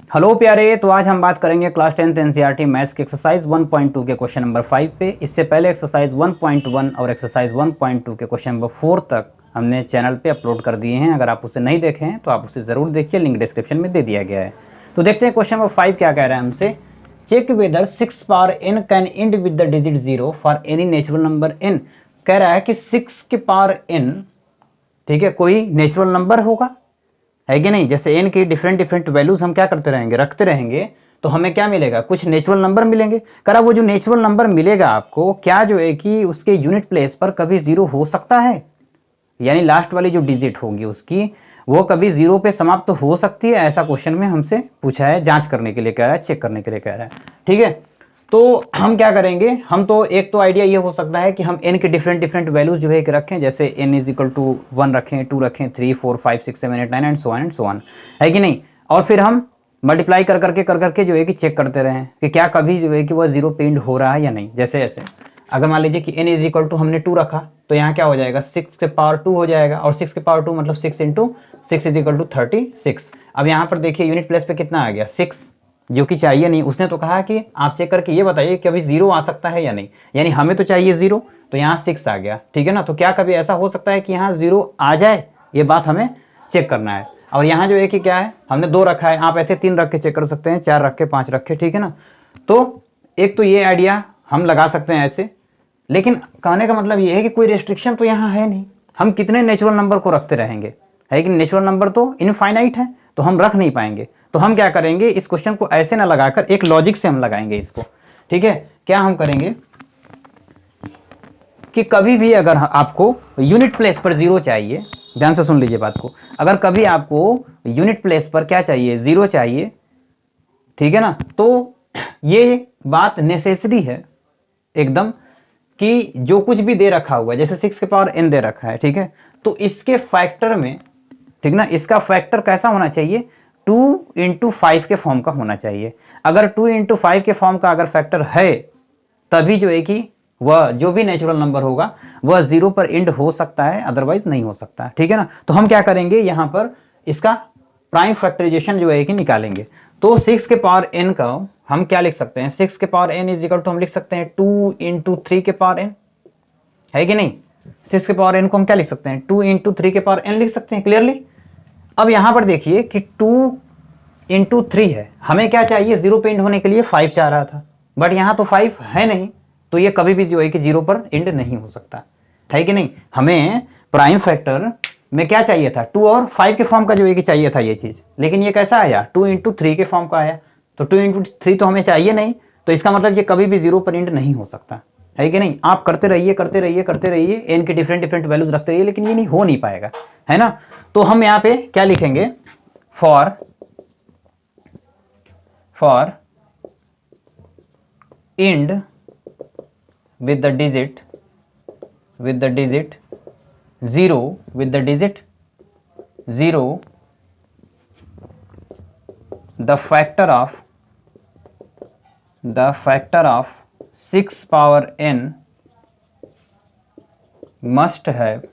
Hello प्यारे, तो आज हम बात करेंगे क्लास 10th एनसीईआरटी मैथ्स के एक्सरसाइज 1.2 के क्वेश्चन नंबर 5 पे। इससे पहले एक्सरसाइज 1.1 और एक्सरसाइज 1.2 के क्वेश्चन नंबर 4 तक हमने चैनल पे अपलोड कर दिए हैं। अगर आप उसे नहीं देखे हैं तो आप उसे ज़रूर देखिए, लिंक डिस्क्रिप्शन में दे दिया गया है। तो देखते हैं क्वेश्चन नंबर 5 क्या कह रहा है हमसे। Check whether 6 power n can end with the digit 0 for any natural number n। कह रहा है कि 6 के पावर n, ठीक है, कोई नेचुरल नंबर होगा, है कि नहीं। जैसे n की डिफरेंट डिफरेंट वैल्यूज हम क्या करते रहेंगे, रखते रहेंगे, तो हमें क्या मिलेगा, कुछ नेचुरल नंबर मिलेंगे। करा वो जो नेचुरल नंबर मिलेगा आपको, क्या जो है कि उसके यूनिट प्लेस पर कभी जीरो हो सकता है, यानी लास्ट वाली जो डिजिट होगी उसकी वो कभी जीरो पे समाप्त हो सकती है। ऐसा क्वेश्चन में हमसे पूछा है, जांच करने के लिए कह रहा है, चेक करने के लिए कह रहा है, ठीक है। तो हम क्या करेंगे, हम तो एक तो आइडिया ये हो सकता है कि हम n के डिफरेंट डिफरेंट वैल्यूज जो है कि रखें, जैसे n इज इक्वल टू 1 रखें, 2 रखें, 3, 4, 5, 6, 7, 8, 9 एंड सो ऑन, है कि नहीं। और फिर हम मल्टीप्लाई कर करके जो है कि चेक करते रहें कि क्या कभी जो है कि वह जीरो पे एंड हो रहा है या नहीं। जैसे ऐसे अगर मान लीजिए कि n इज इक्वल टू हमने 2 रखा, तो यहाँ क्या हो जाएगा, 6 के पावर 2 हो जाएगा, और 6 के पावर 2 मतलब 6 इंटू 6 इज इक्वल टू 36। अब यहाँ पर देखिए यूनिट प्लेस पे कितना आ गया, 6, जो कि चाहिए नहीं। उसने तो कहा कि आप चेक करके ये बताइए कि अभी जीरो आ सकता है या नहीं, यानी हमें तो चाहिए जीरो, तो यहाँ 6 आ गया, ठीक है ना। तो क्या कभी ऐसा हो सकता है कि यहाँ जीरो आ जाए, ये बात हमें चेक करना है। और यहाँ जो है कि क्या है, हमने 2 रखा है, आप ऐसे 3 रख के चेक कर सकते हैं, 4 रख के, 5 रख के, ठीक है ना। तो एक तो ये आइडिया हम लगा सकते हैं ऐसे, लेकिन कहने का मतलब ये है कि कोई रेस्ट्रिक्शन तो यहाँ है नहीं, हम कितने नेचुरल नंबर को रखते रहेंगे, है कि नेचुरल नंबर तो इनफाइनाइट है, तो हम रख नहीं पाएंगे। तो हम क्या करेंगे, इस क्वेश्चन को ऐसे ना लगाकर एक लॉजिक से हम लगाएंगे इसको, ठीक है। क्या हम करेंगे कि कभी भी अगर आपको यूनिट प्लेस पर जीरो चाहिए, ध्यान से सुन लीजिए बात को, अगर कभी आपको यूनिट प्लेस पर क्या चाहिए, जीरो चाहिए, ठीक है ना, तो ये बात नेसेसरी है एकदम कि जो कुछ भी दे रखा हुआ है, जैसे 6 के पावर n दे रखा है, ठीक है, तो इसके फैक्टर में, ठीक ना, इसका फैक्टर कैसा होना चाहिए, 2 इंटू 5 के फॉर्म का होना चाहिए। अगर 2 इंटू 5 के फॉर्म का अगर फैक्टर है, तभी जो है कि वह जो भी नेचुरल नंबर होगा वह जीरो पर एंड हो सकता है, अदरवाइज नहीं हो सकता, ठीक है ना। तो हम क्या करेंगे, यहां पर इसका प्राइम फैक्टराइजेशन जो है कि निकालेंगे। तो 6 के पावर n का हम क्या लिख सकते हैं, 6 के power n is equal to हम लिख सकते हैं 2 इंटू 3 के पावर n, है कि नहीं। 6 के पावर n को हम क्या लिख सकते हैं, 2 इंटू 3 के पावर n लिख सकते हैं, क्लियरली। अब यहां पर देखिए कि 2 इंटू 3 है, हमें क्या चाहिए, जीरो पे एंड होने के लिए 5 चाह रहा था, बट यहां तो 5 है नहीं, तो ये कभी भी जो है कि जीरो पर एंड नहीं हो सकता, है कि नहीं। हमें प्राइम फैक्टर में क्या चाहिए था, 2 और 5 के फॉर्म का जो है कि चाहिए था ये चीज, लेकिन ये कैसा आया, 2 इंटू 3 के फॉर्म का आया। तो 2 इंटू 3 तो हमें चाहिए नहीं, तो इसका मतलब ये कभी भी जीरो पर एंड नहीं हो सकता, है कि नहीं। आप करते रहिए करते रहिए करते रहिए, एन के डिफरेंट डिफरेंट वैल्यूज रखते रहिए, लेकिन ये नहीं हो नहीं पाएगा, है ना। तो हम यहाँ पे क्या लिखेंगे, for end with the digit 0, with the digit 0, the factor of 6 power n must have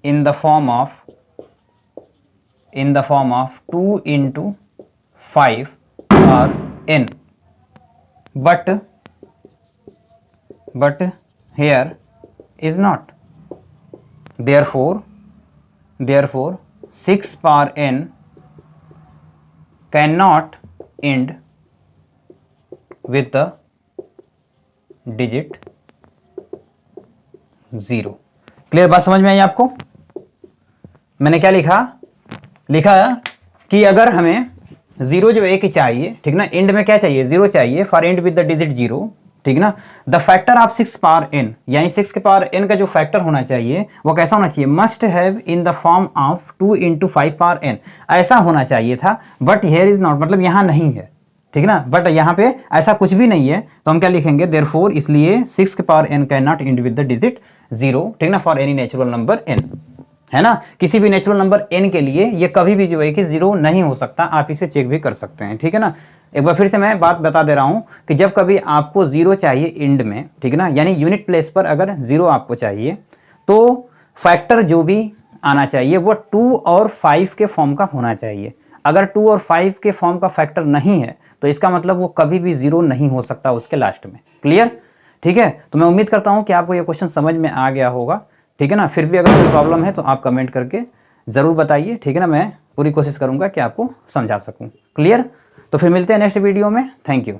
in the form of 2 into 5 or n, but here is not. Therefore 6 power n cannot end with the digit 0। Clear बात समझ में आई आपको। मैंने क्या लिखा कि अगर हमें जीरो जो एक ही चाहिए, ठीक ना, एंड में क्या चाहिए, जीरो चाहिए, for and with the digit 0, ठीक ना। The factor of 6 power n, यानी 6 के पावर n का जो फैक्टर होना चाहिए वो कैसा होना चाहिए, must have in the form of 2 into 5 power n, ऐसा होना चाहिए था, बट हियर इज नॉट, मतलब यहाँ नहीं है, ठीक ना, बट यहाँ पे ऐसा कुछ भी नहीं है। तो हम क्या लिखेंगे, देयरफॉर, इसलिए 6 के power n can not and with the digit 0, ठीक ना, for any natural number n, है ना। किसी भी नेचुरल नंबर n के लिए ये कभी भी जो है कि जीरो नहीं हो सकता, आप इसे चेक भी कर सकते हैं, ठीक है ना। एक बार फिर से मैं बात बता दे रहा हूं कि जब कभी आपको जीरो चाहिए एंड में, ठीक है ना, यानी यूनिट प्लेस पर अगर जीरो आपको चाहिए, तो फैक्टर जो भी आना चाहिए वो 2 और 5 के फॉर्म का होना चाहिए। अगर 2 और 5 के फॉर्म का फैक्टर नहीं है तो इसका मतलब वो कभी भी 0 नहीं हो सकता उसके लास्ट में। क्लियर? ठीक है, तो मैं उम्मीद करता हूं कि आपको ये क्वेश्चन समझ में आ गया होगा। ठीक है ना, फिर भी अगर कोई प्रॉब्लम है तो आप कमेंट करके जरूर बताइए। ठीक है ना, मैं पूरी कोशिश करूंगा कि आपको समझा सकूं। क्लियर? तो फिर मिलते हैं नेक्स्ट वीडियो में। Thank you.